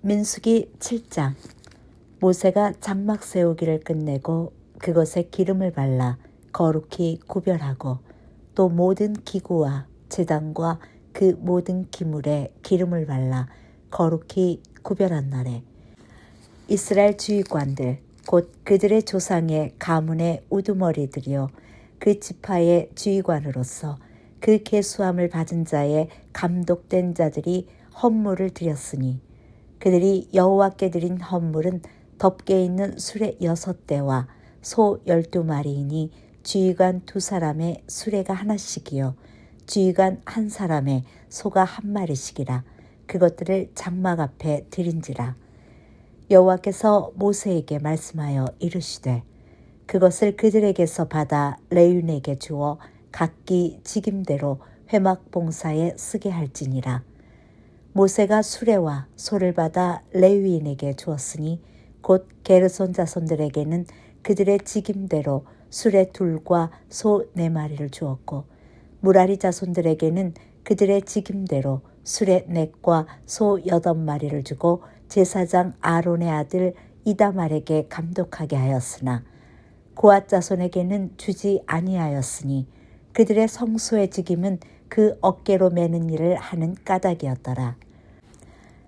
민수기 7장. 모세가 장막 세우기를 끝내고 그것에 기름을 발라 거룩히 구별하고 또 모든 기구와 제단과 그 모든 기물에 기름을 발라 거룩히 구별한 날에 이스라엘 주의관들 곧 그들의 조상의 가문의 우두머리들이요 그 지파의 주의관으로서 그 계수함을 받은 자의 감독된 자들이 헌물을 드렸으니 그들이 여호와께 드린 헌물은 덮개 있는 수레 6대와 소 12마리이니 주의관 2사람의 수레가 하나씩이요 주의관 1사람의 소가 1마리씩이라. 그것들을 장막 앞에 드린지라. 여호와께서 모세에게 말씀하여 이르시되 그것을 그들에게서 받아 레위인에게 주어 각기 직임대로 회막 봉사에 쓰게 할지니라. 모세가 수레와 소를 받아 레위인에게 주었으니 곧 게르손 자손들에게는 그들의 직임대로 수레 2과 소 4마리를 주었고 무라리 자손들에게는 그들의 직임대로 수레 4과 소 8마리를 주고 제사장 아론의 아들 이다말에게 감독하게 하였으나 고앗 자손에게는 주지 아니하였으니 그들의 성소의 직임은 그 어깨로 매는 일을 하는 까닭이었더라.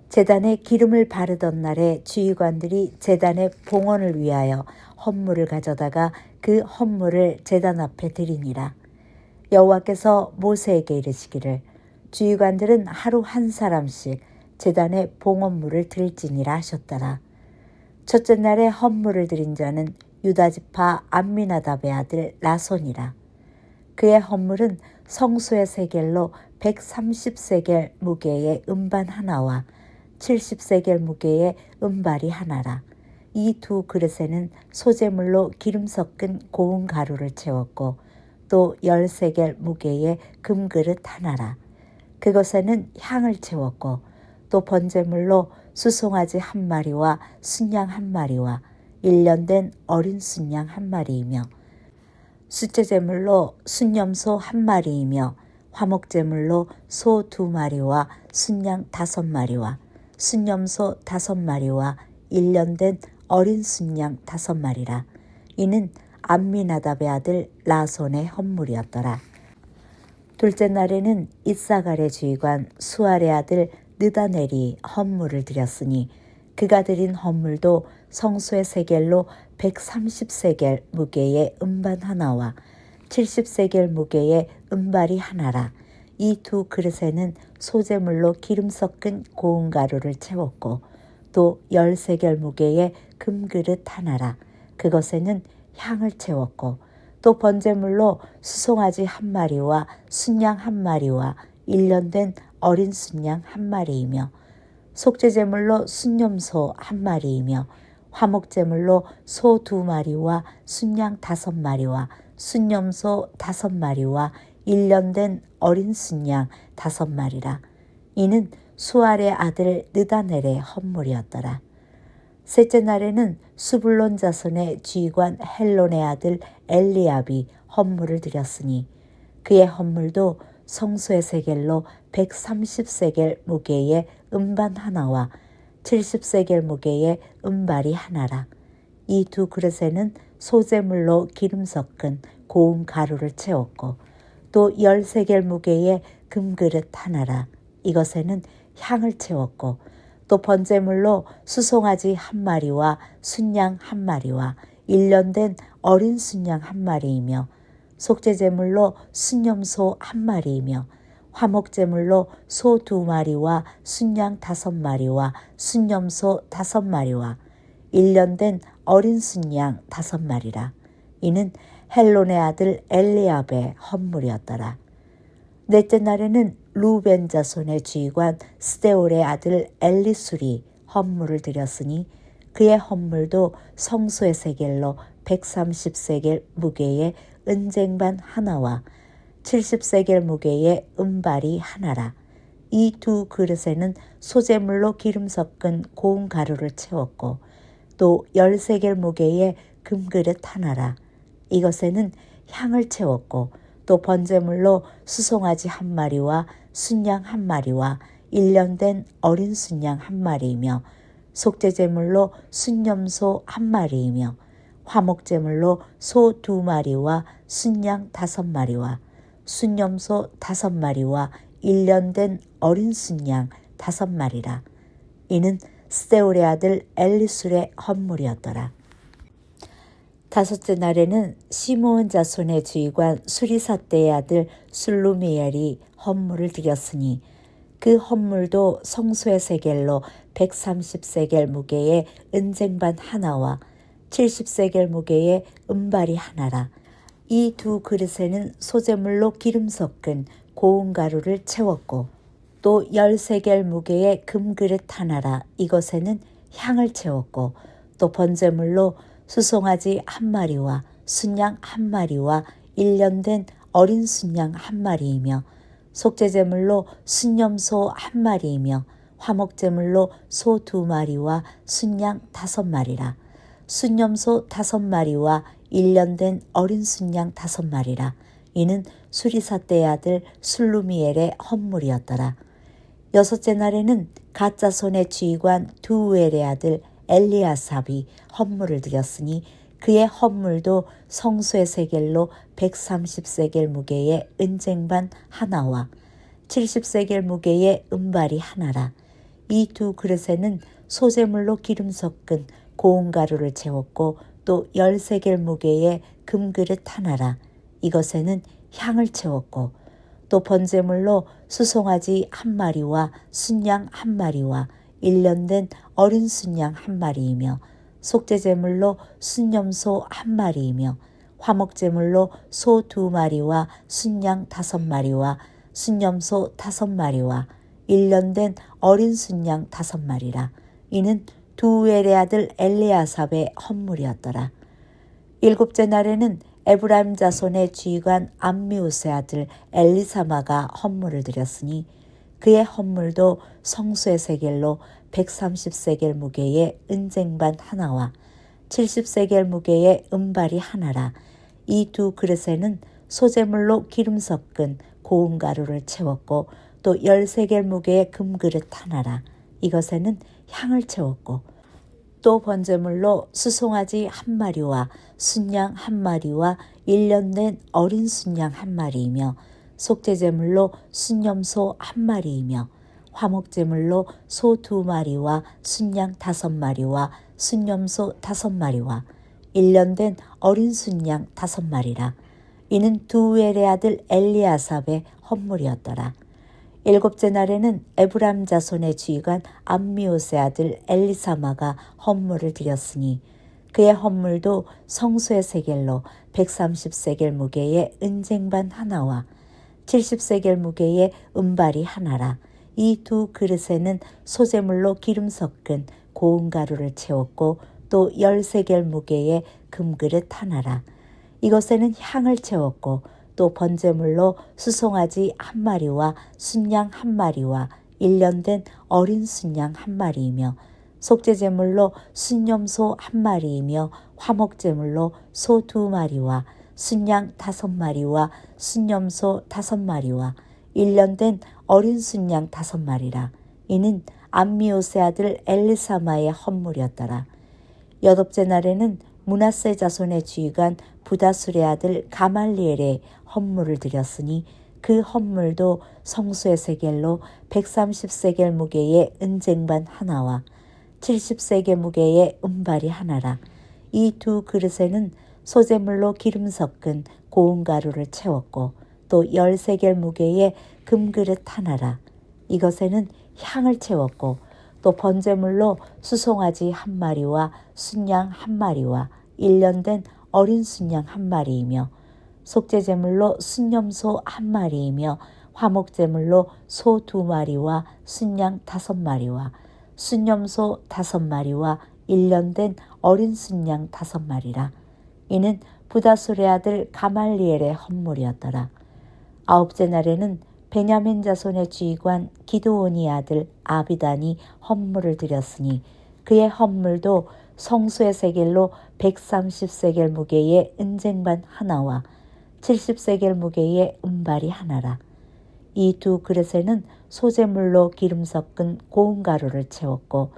제단에 기름을 바르던 날에 주의관들이 제단의 봉헌을 위하여 헌물을 가져다가 그 헌물을 제단 앞에 드리니라. 여호와께서 모세에게 이르시기를 주의관들은 하루 1사람씩 제단에 봉헌물을 드릴지니라 하셨더라. 첫째 날에 헌물을 드린 자는 유다지파 암미나답의 아들 나손이라. 그의 헌물은 성소의 세겔로 130세겔 무게의 음반 하나와 70세겔 무게의 은발이 하나라. 이 2 그릇에는 소재물로 기름 섞은 고운 가루를 채웠고 또 10세겔 무게의 금그릇 하나라. 그것에는 향을 채웠고 또 번제물로 수송아지 1마리와 순양 1마리와 1년 된 어린 순양 1마리이며 수제제물로 순염소 1마리이며 화목제물로 소 2마리와 순양 5마리와 순염소 5마리와 1년 된 어린 순양 5마리라. 이는 암미나답의 아들 라손의 헌물이었더라. 둘째 날에는 이사갈의 주의관 수알의 아들 느다넬이 헌물을 드렸으니 그가 드린 헌물도 성소의 세겔로 130세겔 무게의 음반 하나와 70세겔 무게의 은발이 하나라. 이 2 그릇에는 소재물로 기름 섞은 고운 가루를 채웠고 또 10세겔 무게의 금그릇 하나라. 그것에는 향을 채웠고 또 번제물로 수송아지 1마리와 순양 1마리와 1년 된 어린 순양 1마리이며 속죄제물로 순염소 1마리이며 화목제물로 소 2마리와 순양 5마리와 순염소 5마리와 1년 된 어린 순양 5마리라. 이는 수알의 아들 느다넬의 헌물이었더라. 셋째 날에는 수불론 자손의 주의관 헬론의 아들 엘리압이 헌물을 드렸으니 그의 헌물도 성소의 세겔로 130세겔 무게의 음반 하나와 70세겔 무게의 은발이 하나라. 이 2 그릇에는 소재물로 기름 섞은 고운 가루를 채웠고 또 10세겔 무게의 금그릇 하나라. 이것에는 향을 채웠고 또 번제물로 수송아지 1마리와 순양 1마리와 1년 된 어린 순양 1마리이며 속죄제물로 순염소 1마리이며 화목제물로 소 2마리와 순양 5마리와 순염소 5마리와 1년 된 어린 순양 5마리라. 이는 헬론의 아들 엘리압의 헌물이었더라. 넷째 날에는 루벤 자손의 주의관 스데올의 아들 엘리술이 헌물을 드렸으니 그의 헌물도 성소의 세겔로 130세겔 무게의 은쟁반 하나와 70세겔 무게의 은발이 하나라. 이 2 그릇에는 소재물로 기름 섞은 고운 가루를 채웠고 또 10세겔 무게의 금그릇 하나라. 이것에는 향을 채웠고 또 번제물로 수송아지 1마리와 순양 1마리와 1년 된 어린 순양 1마리이며 속죄제물로 순염소 1마리이며 화목제물로 소 2마리와 순양 5마리와 순염소 5마리와 1년 된 어린 순양 5마리라. 이는 스데울의 아들 엘리술의 헌물이었더라. 다섯째 날에는 시므온 자손의 주의관 수리사떼의 아들 술루미엘이 헌물을 드렸으니 그 헌물도 성소의 세겔로 130세겔 무게의 은쟁반 하나와 70세겔 무게의 은발이 하나라. 이 두 그릇에는 소재물로 기름 섞은 고운 가루를 채웠고 또 10세겔 무게의 금그릇 하나라. 이것에는 향을 채웠고 또 번제물로 수송아지 1마리와 순양 1마리와 1년 된 어린 순양 1마리이며 속죄제물로 순염소 1마리이며 화목제물로 소 2마리와 순양 5마리라. 순염소 5마리와 1년 된 어린 순양 5마리라. 이는 수리사떼의 아들 술루미엘의 헌물이었더라. 여섯째 날에는 갓자손의 지휘관 두우엘의 아들 엘리아삽이 헌물을 드렸으니 그의 헌물도 성소의 세겔로 130세겔 무게의 은쟁반 하나와 70세겔 무게의 은발이 하나라. 이 두 그릇에는 소재물로 기름 섞은 고운 가루를 채웠고 또 10세겔 무게의 금그릇 하나라. 이것에는 향을 채웠고 또 번제물로 수송아지 1마리와 순양 1마리와 1년 된 어린 순양 1마리이며 속죄제물로 순염소 1마리이며 화목제물로 소 2마리와 순양 5마리와 순염소 5마리와 1년 된 어린 순양 5마리라. 이는 두우엘의 아들 엘리아삽의 헌물이었더라. 일곱째 날에는 에브라임 자손의 지휘관 암미우스의 아들 엘리사마가 헌물을 드렸으니 그의 헌물도 성소의 세겔로 130세겔 무게의 은쟁반 하나와 70세겔 무게의 은발이 하나라. 이 두 그릇에는 소재물로 기름 섞은 고운 가루를 채웠고 또 10세겔 무게의 금그릇 하나라. 이것에는 향을 채웠고 또 번제물로 수송아지 1마리와 순양 1마리와 1년 된 어린 순양 1마리이며 속죄제물로 순염소 1마리이며 화목제물로 소 2마리와 순양 5마리와 순염소 5마리와 1년 된 어린 순양 5마리라. 이는 두우엘의 아들 엘리아삽의 헌물이었더라. 일곱째 날에는 에브라임 자손의 지휘관 암미우스의 아들 엘리사마가 헌물을 드렸으니 그의 헌물도 성소의 세겔로 130세겔 무게의 은쟁반 하나와 70세겔 무게의 은발이 하나라. 이 두 그릇에는 소재물로 기름 섞은 고운 가루를 채웠고 또 10세겔 무게의 금그릇 하나라. 이것에는 향을 채웠고 또 번제물로 수송아지 1마리와 순양 1마리와 1년 된 어린 순양 1마리이며 속죄제물로 순염소 1마리이며 화목제물로 소 2마리와 순양 5마리와 순염소 5마리와 1년 된 어린 순양 5마리라. 이는 암미우스의 아들 엘리사마의 헌물이었더라. 여덟째 날에는 므낫세 자손의 지휘관 부다술의 아들 가말리엘의 헌물을 드렸으니 그 헌물도 성소의 세겔로 130세겔 무게의 은쟁반 하나와 70세겔 무게의 은발이 하나라. 이 두 그릇에는 소재물로 기름 섞은 고운 가루를 채웠고 또 10세겔 무게의 금그릇 하나라. 이것에는 향을 채웠고 또 번제물로 수송아지 1마리와 순양 1마리와 1년 된 어린 순양 1마리이며 속죄제물로 순염소 1마리이며 화목제물로 소 2마리와 순양 5마리와 순염소 5마리와 1년 된 어린 순양 5마리라. 이는 부다술의 아들 가말리엘의 헌물이었더라. 아홉째 날에는 베냐민 자손의 지휘관 기드온의 아들 아비단이 헌물을 드렸으니 그의 헌물도 성소의 세겔로 130세겔 무게의 은쟁반 하나와 70세겔 무게의 은발이 하나라. 이 두 그릇에는 소재물로 기름 섞은 고운 가루를 채웠고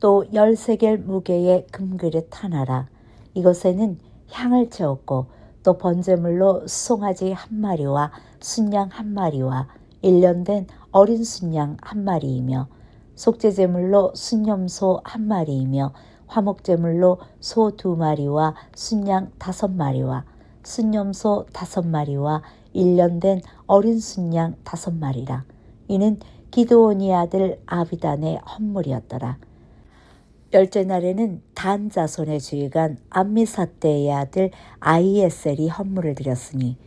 또 13겔 무게의 금그릇 하나라. 이것에는 향을 채웠고 또 번제물로 수송아지 한 마리와 순양 한 마리와 1년 된 어린 순양 한 마리이며 속죄제물로 순염소 한 마리이며 화목제물로 소 2마리와 순양 5마리와 순염소 5마리와 1년 된 어린 순양 5마리라. 이는 기드온의 아들 아비단의 헌물이었더라. 열째 날에는 단 자손의 주의관 암미사대의 아들 아히에셀이 헌물을 드렸으니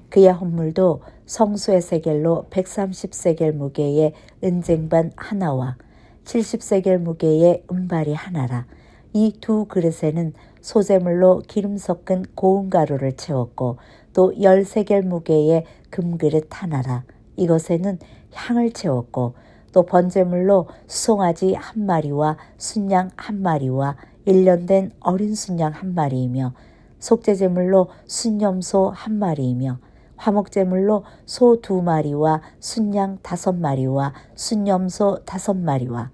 그의 헌물도 성소의 세겔로 130세겔 무게의 은쟁반 하나와 70세겔 무게의 은발이 하나라. 이 두 그릇에는 소재물로 기름 섞은 고운 가루를 채웠고 또 10세겔 무게의 금그릇 하나라. 이것에는 향을 채웠고 또 번제물로 수송아지 한 마리와 순양 한 마리와 1년 된 어린 순양 한 마리이며 속죄제물로 순염소 한 마리이며 화목제물로 소 2마리와 순양 5마리와 순염소 5마리와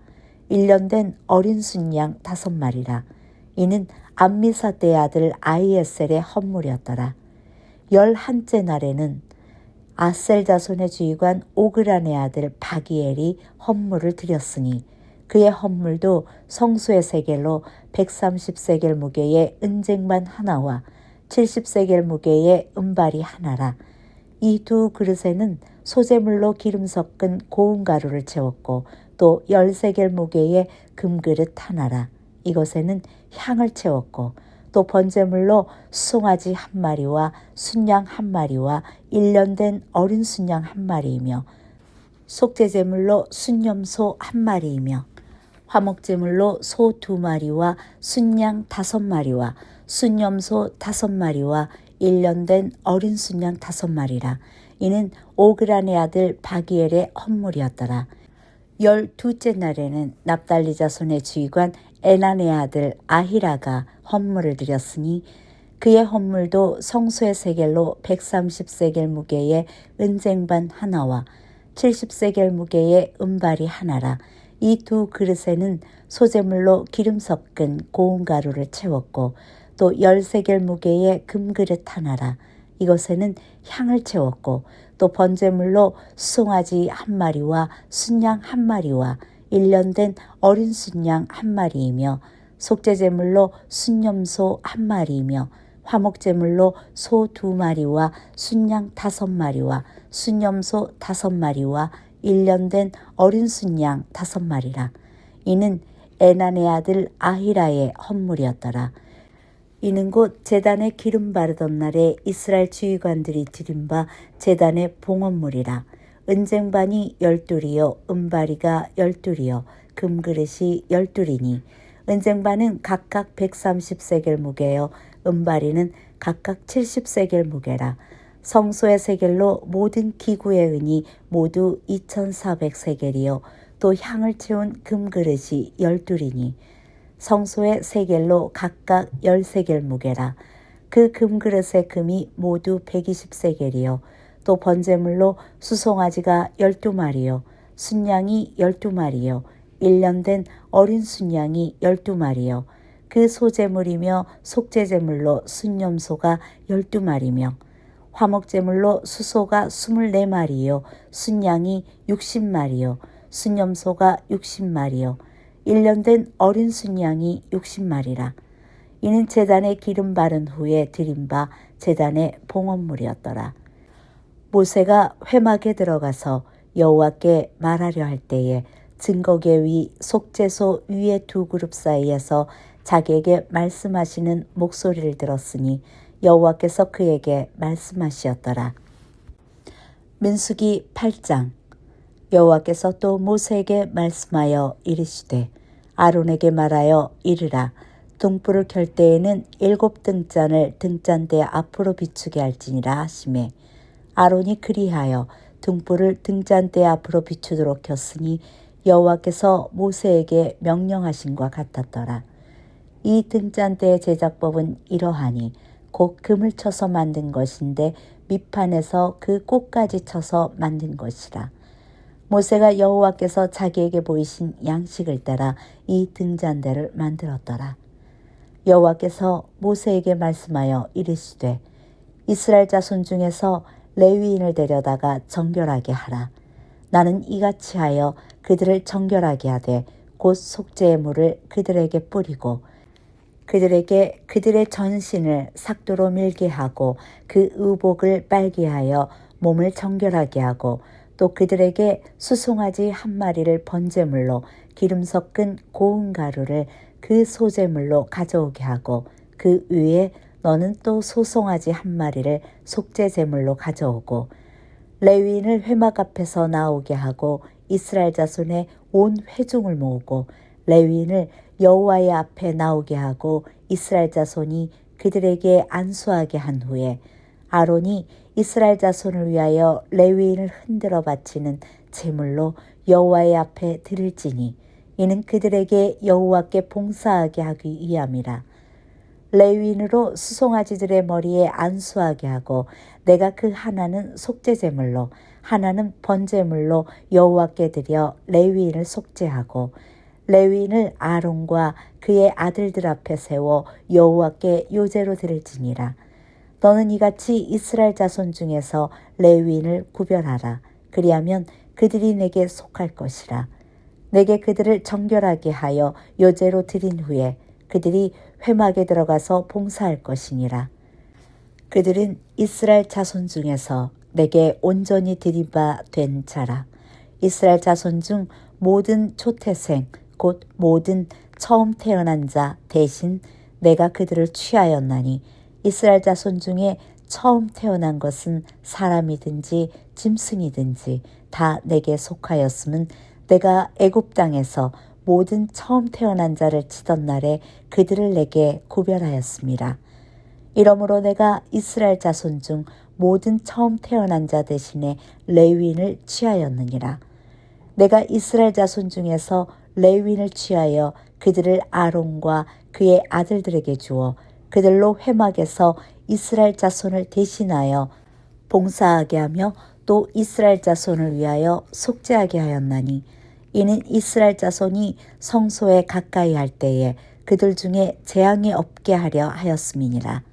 1년 된 어린 순양 5마리라. 이는 암미사대의 아들 아히에셀의 헌물이었더라. 11째 날에는 아셀 자손의 주의관 오그란의 아들 바기엘이 헌물을 드렸으니 그의 헌물도 성소의 세겔로 130세겔 무게의 은쟁반 하나와 70세겔 무게의 은발이 하나라. 이 두 그릇에는 소재물로 기름 섞은 고운 가루를 채웠고 또 10세겔 무게의 금그릇 하나라. 이것에는 향을 채웠고 또 번제물로 수송아지 한 마리와 순양 한 마리와 1년 된 어린 순양 한 마리이며 속죄제물로 순염소 한 마리이며 화목제물로 소 2마리와 순양 5마리와 순염소 5마리와 1년 된 어린 순양 5마리라. 이는 오그란의 아들 바기엘의 헌물이었더라. 12째 날에는 납달리 자손의 주의관 에난의 아들 아히라가 헌물을 드렸으니 그의 헌물도 성소의 세겔로 130세겔 무게의 은쟁반 하나와 70세겔 무게의 은발이 하나라. 이 두 그릇에는 소재물로 기름 섞은 고운 가루를 채웠고 또 10세겔 무게의 금그릇 하나라. 이것에는 향을 채웠고 또 번제물로 수송아지 한 마리와 순양 한 마리와 1년 된 어린 순양 한 마리이며 속죄제물로 순염소 한 마리이며 화목제물로 소 2마리와 순양 5마리와 순염소 5마리와 1년 된 어린 순양 5마리라. 이는 에난의 아들 아히라의 헌물이었더라. 이는 곧 제단에 기름 바르던 날에 이스라엘 주의관들이 드린 바 제단의 봉헌물이라. 은쟁반이 12이요 은바리가 12이요 금그릇이 12이니 은쟁반은 각각 130세겔 무게요 은바리는 각각 70세겔 무게라. 성소의 세겔로 모든 기구의 은이 모두 2400세겔이요 또 향을 채운 금그릇이 12이니 성소의 세겔로 각각 10세겔 무게라. 그 금그릇의 금이 모두 120세겔이요 또 번제물로 수송아지가 12마리요 순양이 12마리요 1년 된 어린 순양이 12마리요 그 소제물이며 속죄제물로 순염소가 12마리며 화목제물로 수소가 24마리요 순양이 60마리요 순염소가 60마리요 1년 된 어린 순양이 60마리라. 이는 제단에 기름 바른 후에 드린 바 제단의 봉헌물이었더라. 모세가 회막에 들어가서 여호와께 말하려 할 때에 증거계 위 속죄소 위의 두 그룹 사이에서 자기에게 말씀하시는 목소리를 들었으니 여호와께서 그에게 말씀하시었더라. 민수기 8장. 여호와께서 또 모세에게 말씀하여 이르시되 아론에게 말하여 이르라. 등불을 켤 때에는 7 등잔을 등잔대 앞으로 비추게 할지니라 하시매 아론이 그리하여 등불을 등잔대 앞으로 비추도록 켰으니 여호와께서 모세에게 명령하신과 같았더라. 이 등잔대의 제작법은 이러하니 곧 금을 쳐서 만든 것인데 밑판에서 그 꽃까지 쳐서 만든 것이라. 모세가 여호와께서 자기에게 보이신 양식을 따라 이 등잔대를 만들었더라. 여호와께서 모세에게 말씀하여 이르시되 이스라엘 자손 중에서 레위인을 데려다가 정결하게 하라. 나는 이같이 하여 그들을 정결하게 하되 곧 속죄의 물을 그들에게 뿌리고 그들에게 그들의 전신을 삭도로 밀게 하고 그 의복을 빨게 하여 몸을 정결하게 하고 또 그들에게 수송아지 한 마리를 번제물로 기름 섞은 고운 가루를 그 소제물로 가져오게 하고 그 위에 너는 또 소송아지 한 마리를 속죄제물로 가져오고 레위인을 회막 앞에서 나오게 하고 이스라엘 자손의 온 회중을 모으고 레위인을 여호와의 앞에 나오게 하고 이스라엘 자손이 그들에게 안수하게 한 후에 아론이 이스라엘 자손을 위하여 레위인을 흔들어 바치는 제물로 여호와의 앞에 드릴지니 이는 그들에게 여호와께 봉사하게 하기 위함이라. 레위인으로 수송아지들의 머리에 안수하게 하고 내가 그 하나는 속죄제물로 하나는 번제물로 여호와께 드려 레위인을 속죄하고 레위인을 아론과 그의 아들들 앞에 세워 여호와께 요제로 드릴지니라. 너는 이같이 이스라엘 자손 중에서 레위인을 구별하라. 그리하면 그들이 내게 속할 것이라. 내게 그들을 정결하게 하여 요제로 드린 후에 그들이 회막에 들어가서 봉사할 것이니라. 그들은 이스라엘 자손 중에서 내게 온전히 드린 바 된 자라. 이스라엘 자손 중 모든 초태생 곧 모든 처음 태어난 자 대신 내가 그들을 취하였나니 이스라엘 자손 중에 처음 태어난 것은 사람이든지 짐승이든지 다 내게 속하였음은 내가 애굽 땅에서 모든 처음 태어난 자를 치던 날에 그들을 내게 구별하였습니다. 이러므로 내가 이스라엘 자손 중 모든 처음 태어난 자 대신에 레위인을 취하였느니라. 내가 이스라엘 자손 중에서 레위인을 취하여 그들을 아론과 그의 아들들에게 주어 그들로 회막에서 이스라엘 자손을 대신하여 봉사하게 하며 또 이스라엘 자손을 위하여 속죄하게 하였나니 이는 이스라엘 자손이 성소에 가까이 할 때에 그들 중에 재앙이 없게 하려 하였음이니라.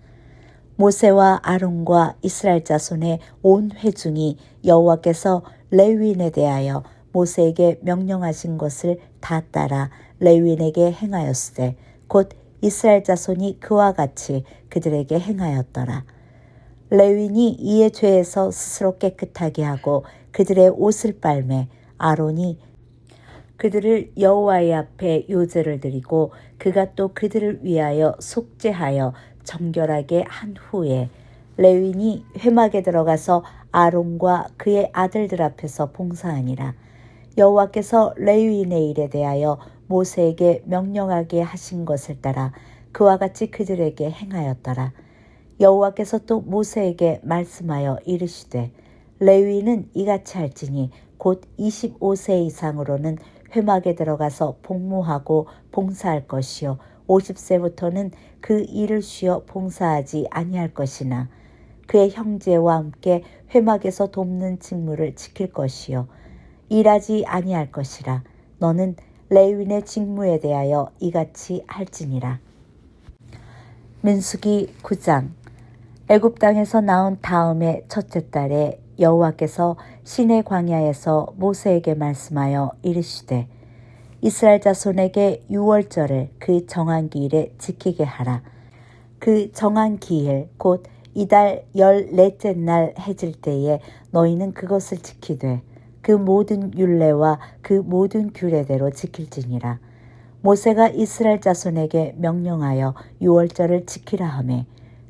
모세와 아론과 이스라엘 자손의 온 회중이 여호와께서 레위인에 대하여 모세에게 명령하신 것을 다 따라 레위인에게 행하였으되 곧 이스라엘 자손이 그와 같이 그들에게 행하였더라. 레위인이 이의 죄에서 스스로 깨끗하게 하고 그들의 옷을 빨매 아론이 그들을 여호와의 앞에 요제를 드리고 그가 또 그들을 위하여 속죄하여 정결하게 한 후에 레위인이 회막에 들어가서 아론과 그의 아들들 앞에서 봉사하니라. 여호와께서 레위인의 일에 대하여 모세에게 명령하게 하신 것을 따라 그와 같이 그들에게 행하였더라. 여호와께서 또 모세에게 말씀하여 이르시되 레위인은 이같이 할지니 곧 25세 이상으로는 회막에 들어가서 복무하고 봉사할 것이요 50세부터는 그 일을 쉬어 봉사하지 아니할 것이나 그의 형제와 함께 회막에서 돕는 직무를 지킬 것이요 일하지 아니할 것이라. 너는 레위인의 직무에 대하여 이같이 할지니라. 민수기 9장. 애굽 땅에서 나온 다음에 첫째 달에 여호와께서 시내 광야에서 모세에게 말씀하여 이르시되 이스라엘 자손에게 유월절을 그 정한 기일에 지키게 하라. 그 정한 기일 곧 이달 14째 날 해질 때에 너희는 그것을 지키되 그 모든 율례와 그 모든 규례대로 지킬지니라. 모세가 이스라엘 자손에게 명령하여 유월절을 지키라 하매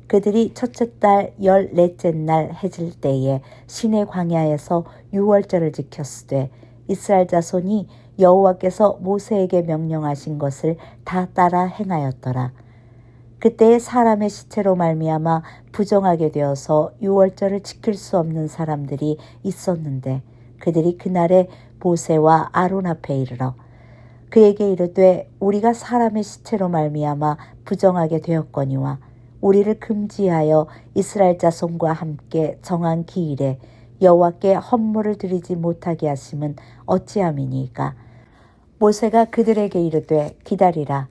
그들이 첫째 달 14째 날 해질 때에 시내 광야에서 유월절을 지켰으되 이스라엘 자손이 여호와께서 모세에게 명령하신 것을 다 따라 행하였더라. 그때에 사람의 시체로 말미암아 부정하게 되어서 유월절을 지킬 수 없는 사람들이 있었는데 그들이 그날에 모세와 아론 앞에 이르러 그에게 이르되 우리가 사람의 시체로 말미암아 부정하게 되었거니와 우리를 금지하여 이스라엘 자손과 함께 정한 기일에 여호와께 헌물을 드리지 못하게 하심은 어찌함이니까. 모세가 그들에게 이르되 기다리라.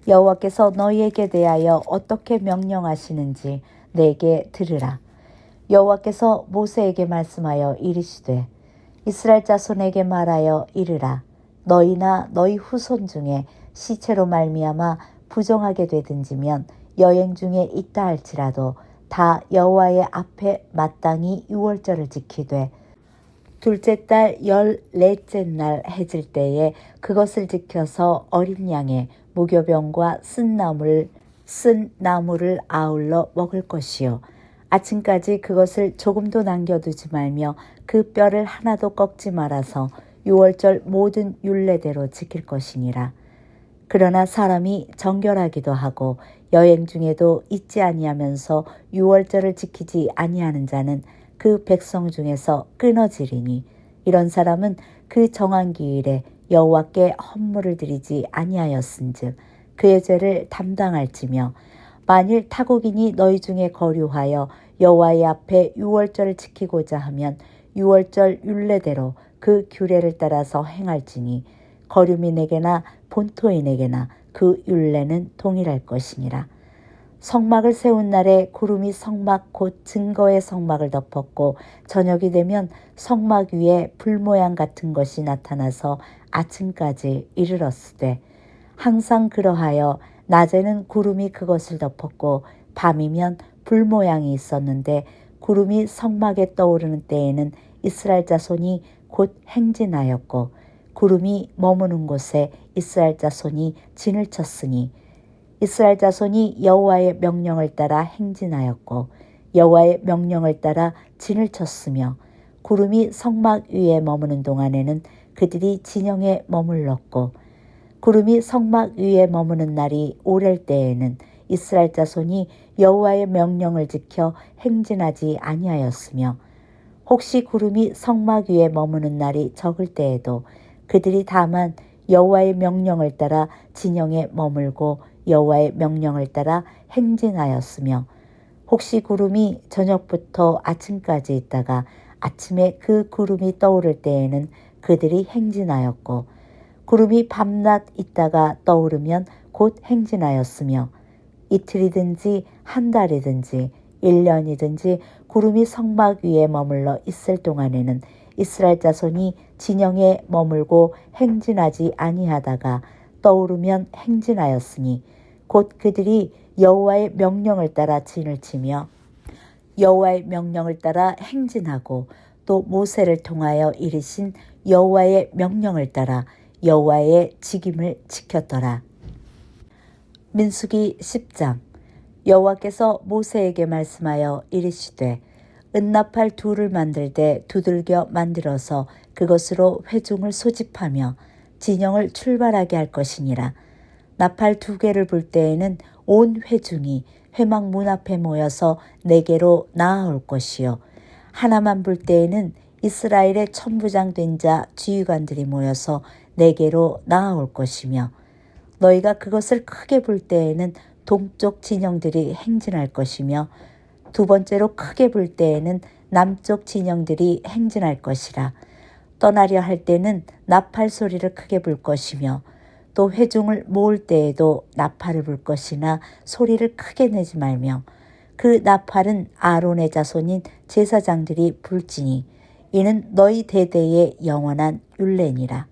여호와께서 너희에게 대하여 어떻게 명령하시는지 내게 들으라. 여호와께서 모세에게 말씀하여 이르시되 이스라엘 자손에게 말하여 이르라. 너희나 너희 후손 중에 시체로 말미암아 부정하게 되든지면 여행 중에 있다 할지라도 다 여호와의 앞에 마땅히 유월절을 지키되 둘째 달 14째 날 해질 때에 그것을 지켜서 어린 양의 무교병과 쓴 나무를 아울러 먹을 것이요. 아침까지 그것을 조금도 남겨두지 말며 그 뼈를 하나도 꺾지 말아서 유월절 모든 율례대로 지킬 것이니라. 그러나 사람이 정결하기도 하고 여행 중에도 잊지 아니하면서 유월절을 지키지 아니하는 자는 그 백성 중에서 끊어지리니 이런 사람은 그 정한 기일에 여호와께 헌물을 드리지 아니하였은즉 그의 죄를 담당할지며 만일 타국인이 너희 중에 거류하여 여호와의 앞에 유월절을 지키고자 하면 유월절 율례대로 그 규례를 따라서 행할지니 거류민에게나 본토인에게나 그 율례는 동일할 것이니라. 성막을 세운 날에 구름이 성막 곧 증거의 성막을 덮었고 저녁이 되면 성막 위에 불 모양 같은 것이 나타나서 아침까지 이르렀으되 항상 그러하여 낮에는 구름이 그것을 덮었고 밤이면 불 모양이 있었는데 구름이 성막에 떠오르는 때에는 이스라엘 자손이 곧 행진하였고 구름이 머무는 곳에 이스라엘 자손이 진을 쳤으니 이스라엘 자손이 여호와의 명령을 따라 행진하였고 여호와의 명령을 따라 진을 쳤으며 구름이 성막 위에 머무는 동안에는 그들이 진영에 머물렀고 구름이 성막 위에 머무는 날이 오랠 때에는 이스라엘 자손이 여호와의 명령을 지켜 행진하지 아니하였으며 혹시 구름이 성막 위에 머무는 날이 적을 때에도 그들이 다만 여호와의 명령을 따라 진영에 머물고 여호와의 명령을 따라 행진하였으며 혹시 구름이 저녁부터 아침까지 있다가 아침에 그 구름이 떠오를 때에는 그들이 행진하였고 구름이 밤낮 있다가 떠오르면 곧 행진하였으며 이틀이든지 한 달이든지 1년이든지 구름이 성막 위에 머물러 있을 동안에는 이스라엘 자손이 진영에 머물고 행진하지 아니하다가 떠오르면 행진하였으니 곧 그들이 여호와의 명령을 따라 진을 치며 여호와의 명령을 따라 행진하고 또 모세를 통하여 이르신 여호와의 명령을 따라 여호와의 직임을 지켰더라. 민수기 10장. 여호와께서 모세에게 말씀하여 이르시되 은나팔 둘을 만들되 두들겨 만들어서 그것으로 회중을 소집하며 진영을 출발하게 할 것이니라. 나팔 2개를 불 때에는 온 회중이 회막 문 앞에 모여서 내게로 나아올 것이요 하나만 불 때에는 이스라엘의 천부장 된 자 지휘관들이 모여서 내게로 나아올 것이며 너희가 그것을 크게 불 때에는 동쪽 진영들이 행진할 것이며 두 번째로 크게 불 때에는 남쪽 진영들이 행진할 것이라. 떠나려 할 때는 나팔 소리를 크게 불 것이며 또 회중을 모을 때에도 나팔을 불 것이나 소리를 크게 내지 말며 그 나팔은 아론의 자손인 제사장들이 불지니 이는 너희 대대의 영원한 율례니라.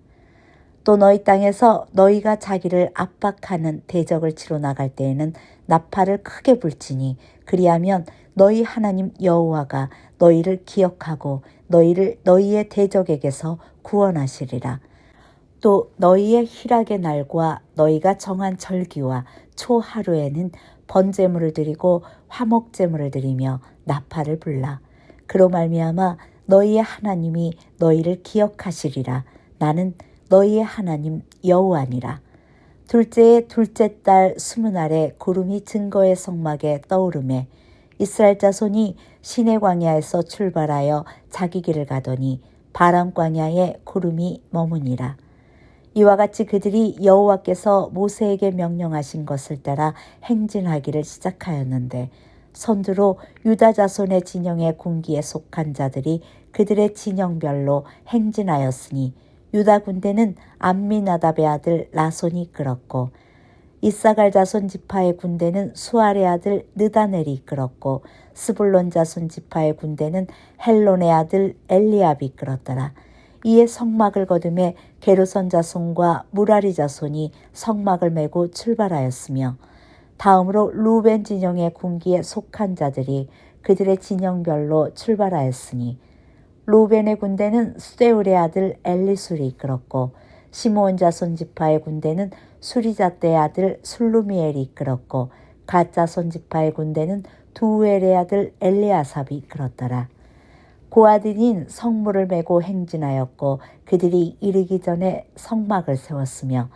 또 너희 땅에서 너희가 자기를 압박하는 대적을 치러 나갈 때에는 나팔을 크게 불지니 그리하면 너희 하나님 여호와가 너희를 기억하고 너희를 너희의 대적에게서 구원하시리라. 또 너희의 희락의 날과 너희가 정한 절기와 초하루에는 번제물을 드리고 화목제물을 드리며 나팔을 불라. 그로 말미암아 너희의 하나님이 너희를 기억하시리라. 나는 너희의 하나님 여호와니라. 둘째의 둘째 달 20날에 구름이 증거의 성막에 떠오르매 이스라엘 자손이 시내 광야에서 출발하여 자기 길을 가더니 바람 광야에 구름이 머무니라. 이와 같이 그들이 여호와께서 모세에게 명령하신 것을 따라 행진하기를 시작하였는데 선두로 유다 자손의 진영의 군기에 속한 자들이 그들의 진영별로 행진하였으니 유다 군대는 암미나답의 아들 나손이 이끌었고 이사갈 자손 지파의 군대는 수알의 아들 느다넬이 이끌었고 스불론 자손 지파의 군대는 헬론의 아들 엘리압이 이끌었더라. 이에 성막을 거둠에 게르손 자손과 무라리 자손이 성막을 메고 출발하였으며 다음으로 루벤 진영의 군기에 속한 자들이 그들의 진영별로 출발하였으니 루벤의 군대는 수데울의 아들 엘리술이 이끌었고 시므온 자손 지파의 군대는 수리잣대의 아들 술루미엘이 이끌었고 갓 자손 지파의 군대는 두우엘의 아들 엘리아삽이 이끌었더라. 고아딘인 성물을 메고 행진하였고 그들이 이르기 전에 성막을 세웠으며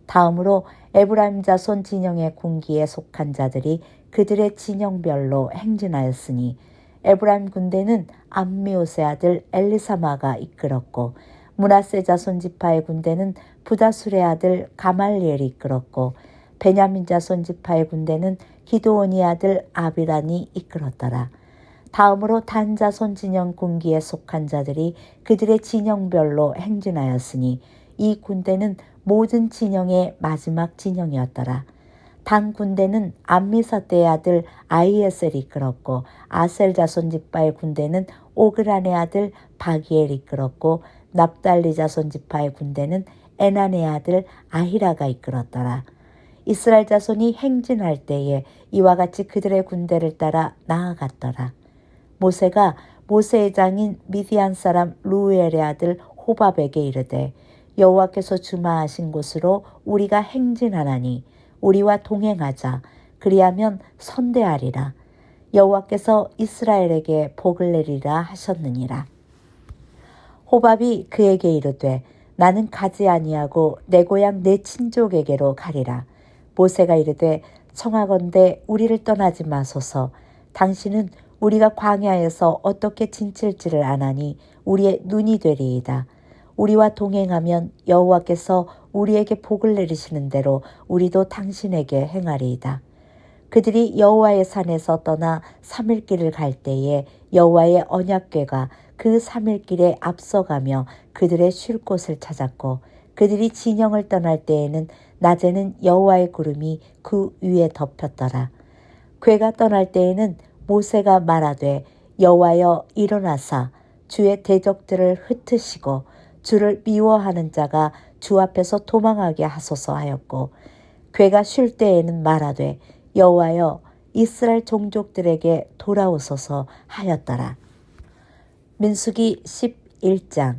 다음으로 에브라임 자손 진영의 군기에 속한 자들이 그들의 진영별로 행진하였으니 에브라임 군대는 암미옷의 아들 엘리사마가 이끌었고 므낫세 자손 지파의 군대는 부다술의 아들 가말리엘이 이끌었고 베냐민 자손 지파의 군대는 기드온의 아들 아비란이 이끌었더라. 다음으로 단 자손 진영 군기에 속한 자들이 그들의 진영별로 행진하였으니 이 군대는 모든 진영의 마지막 진영이었더라. 단 군대는 암미사대의 아들 아이에셀이 이끌었고 아셀 자손 지파의 군대는 오그란의 아들 바기엘이 이끌었고 납달리 자손 지파의 군대는 에난의 아들 아히라가 이끌었더라. 이스라엘 자손이 행진할 때에 이와 같이 그들의 군대를 따라 나아갔더라. 모세가 모세의 장인 미디안 사람 루엘의 아들 호밥에게 이르되 여호와께서 주마하신 곳으로 우리가 행진하나니 우리와 동행하자. 그리하면 선대하리라. 여호와께서 이스라엘에게 복을 내리라 하셨느니라. 호밥이 그에게 이르되 나는 가지 아니하고 내 고향 내 친족에게로 가리라. 모세가 이르되 청하건대 우리를 떠나지 마소서. 당신은 우리가 광야에서 어떻게 진칠지를 아나니 우리의 눈이 되리이다. 우리와 동행하면 여호와께서 우리에게 복을 내리시는 대로 우리도 당신에게 행하리이다. 그들이 여호와의 산에서 떠나 3일 길을 갈 때에 여호와의 언약궤가 그 3일 길에 앞서가며 그들의 쉴 곳을 찾았고 그들이 진영을 떠날 때에는 낮에는 여호와의 구름이 그 위에 덮였더라. 궤가 떠날 때에는 모세가 말하되 여호와여 일어나사 주의 대적들을 흩으시고 주를 미워하는 자가 주 앞에서 도망하게 하소서 하였고 궤가 쉴 때에는 말하되 여호와여 이스라엘 종족들에게 돌아오소서 하였더라. 민수기 11장.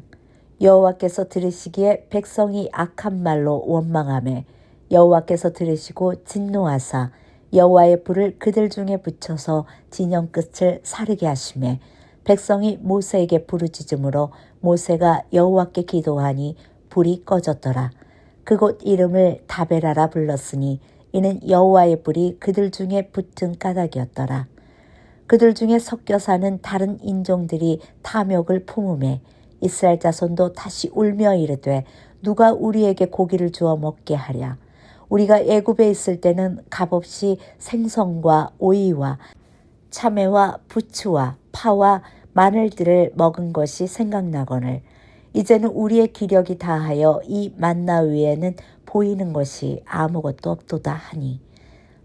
여호와께서 들으시기에 백성이 악한 말로 원망하매 여호와께서 들으시고 진노하사 여호와의 불을 그들 중에 붙여서 진영 끝을 사르게 하시매 백성이 모세에게 부르짖음으로 모세가 여호와께 기도하니 불이 꺼졌더라. 그곳 이름을 다베라라 불렀으니 이는 여호와의 불이 그들 중에 붙은 까닭이었더라. 그들 중에 섞여 사는 다른 인종들이 탐욕을 품음에 이스라엘 자손도 다시 울며 이르되 누가 우리에게 고기를 주어 먹게 하랴. 우리가 애굽에 있을 때는 값없이 생선과 오이와 참외와 부추와 파와 마늘들을 먹은 것이 생각나거늘 이제는 우리의 기력이 다하여 이 만나 위에는 보이는 것이 아무것도 없도다 하니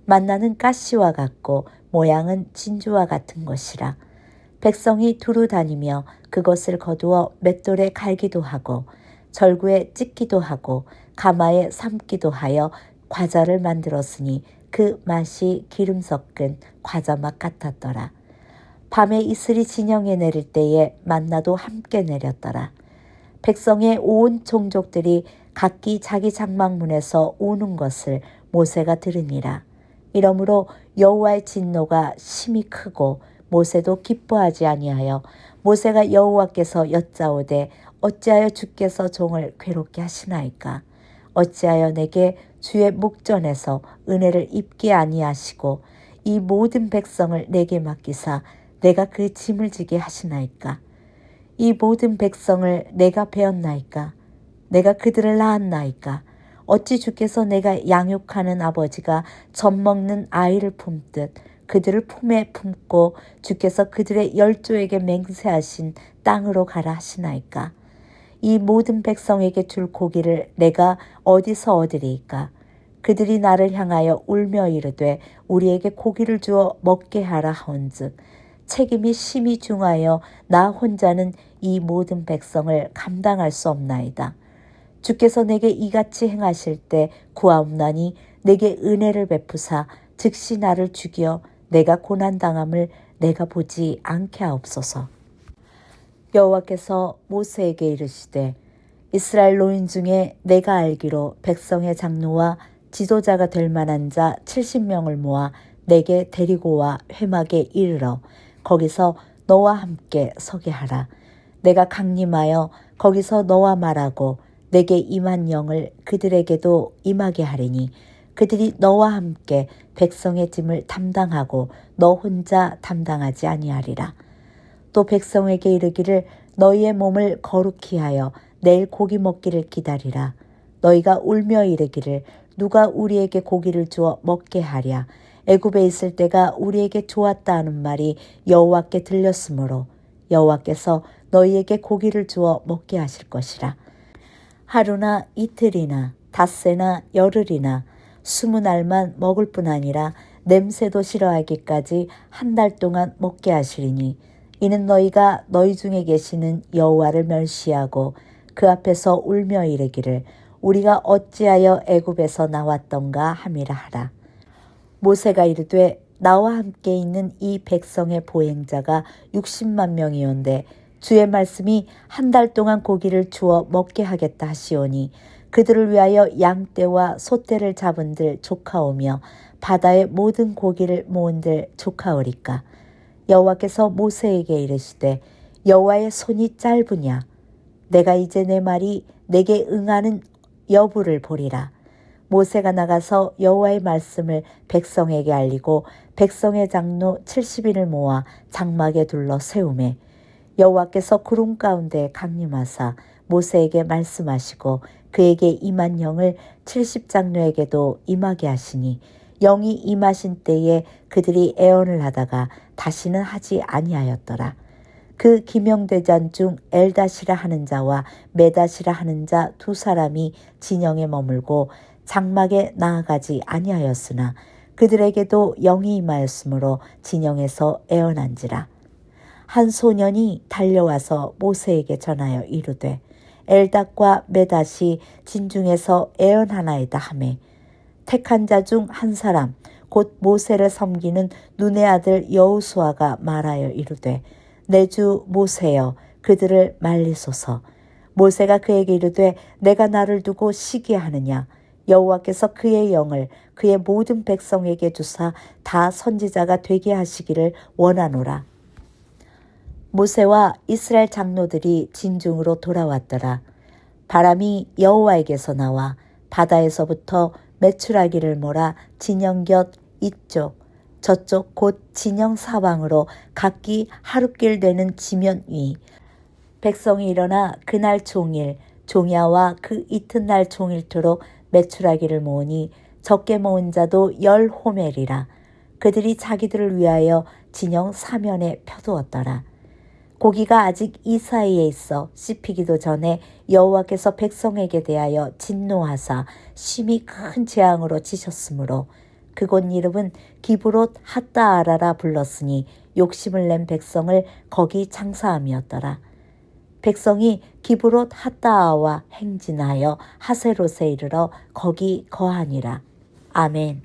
만나는 가시와 같고 모양은 진주와 같은 것이라. 백성이 두루 다니며 그것을 거두어 맷돌에 갈기도 하고 절구에 찢기도 하고 가마에 삶기도 하여 과자를 만들었으니 그 맛이 기름 섞은 과자 맛 같았더라. 밤에 이슬이 진영에 내릴 때에 만나도 함께 내렸더라. 백성의 온 종족들이 각기 자기 장막문에서 우는 것을 모세가 들으니라. 이러므로 여호와의 진노가 심히 크고 모세도 기뻐하지 아니하여 모세가 여호와께서 여짜오되 어찌하여 주께서 종을 괴롭게 하시나이까. 어찌하여 내게 주의 목전에서 은혜를 입게 아니하시고 이 모든 백성을 내게 맡기사 내가 그 짐을 지게 하시나이까. 이 모든 백성을 내가 배웠나이까. 내가 그들을 낳았나이까. 어찌 주께서 내가 양육하는 아버지가 젖 먹는 아이를 품듯 그들을 품에 품고 주께서 그들의 열조에게 맹세하신 땅으로 가라 하시나이까? 이 모든 백성에게 줄 고기를 내가 어디서 얻으리이까? 그들이 나를 향하여 울며 이르되 우리에게 고기를 주어 먹게 하라 하온즉 책임이 심히 중하여 나 혼자는 이 모든 백성을 감당할 수 없나이다. 주께서 내게 이같이 행하실 때 구하옵나니 내게 은혜를 베푸사 즉시 나를 죽여 내가 고난당함을 내가 보지 않게 하옵소서. 여호와께서 모세에게 이르시되 이스라엘 노인 중에 내가 알기로 백성의 장로와 지도자가 될 만한 자 70명을 모아 내게 데리고 와 회막에 이르러 거기서 너와 함께 서게 하라. 내가 강림하여 거기서 너와 말하고 내게 임한 영을 그들에게도 임하게 하리니 그들이 너와 함께 백성의 짐을 담당하고 너 혼자 담당하지 아니하리라. 또 백성에게 이르기를 너희의 몸을 거룩히 하여 내일 고기 먹기를 기다리라. 너희가 울며 이르기를 누가 우리에게 고기를 주어 먹게 하랴. 애굽에 있을 때가 우리에게 좋았다 하는 말이 여호와께 들렸으므로 여호와께서 너희에게 고기를 주어 먹게 하실 것이라. 하루나 이틀이나 닷새나 열흘이나 20날만 먹을 뿐 아니라 냄새도 싫어하기까지 한 달 동안 먹게 하시리니 이는 너희가 너희 중에 계시는 여호와를 멸시하고 그 앞에서 울며 이르기를 우리가 어찌하여 애굽에서 나왔던가 함이라 하라. 모세가 이르되 나와 함께 있는 이 백성의 보행자가 60만 명이온데 주의 말씀이 한 달 동안 고기를 주어 먹게 하겠다 하시오니 그들을 위하여 양떼와 소떼를 잡은들 조카오며 바다의 모든 고기를 모은들 조카오리까. 여호와께서 모세에게 이르시되 여호와의 손이 짧으냐 내가 이제 내 말이 내게 응하는 여부를 보리라. 모세가 나가서 여호와의 말씀을 백성에게 알리고 백성의 장로 70인을 모아 장막에 둘러 세우매 여호와께서 구름 가운데 강림하사 모세에게 말씀하시고 그에게 임한 영을 70장로에게도 임하게 하시니 영이 임하신 때에 그들이 애언을 하다가 다시는 하지 아니하였더라. 그 기명대장 중 엘다시라 하는 자와 메다시라 하는 자 두 사람이 진영에 머물고 장막에 나아가지 아니하였으나 그들에게도 영이 임하였으므로 진영에서 애언한지라. 한 소년이 달려와서 모세에게 전하여 이르되 엘닷과 메닷이 진중에서 애언하나이다 하매 택한 자 중 한 사람 곧 모세를 섬기는 눈의 아들 여호수아가 말하여 이르되 내 주 모세여 그들을 말리소서. 모세가 그에게 이르되 내가 나를 두고 시기하느냐. 여호와께서 그의 영을 그의 모든 백성에게 주사 다 선지자가 되게 하시기를 원하노라. 모세와 이스라엘 장로들이 진중으로 돌아왔더라. 바람이 여호와에게서 나와 바다에서부터 메추라기를 몰아 진영 곁 이쪽 저쪽 곧 진영 사방으로 각기 하룻길 되는 지면 위 백성이 일어나 그날 종일 종야와 그 이튿날 종일토록 메추라기를 모으니 적게 모은 자도 10호멜이라. 그들이 자기들을 위하여 진영 사면에 펴두었더라. 고기가 아직 이 사이에 있어 씹히기도 전에 여호와께서 백성에게 대하여 진노하사 심히 큰 재앙으로 치셨으므로 그곳 이름은 기브롯 핫다아라라 불렀으니 욕심을 낸 백성을 거기 장사함이었더라. 백성이 기브롯 핫다아와 행진하여 하세롯에 이르러 거기 거하니라. 아멘.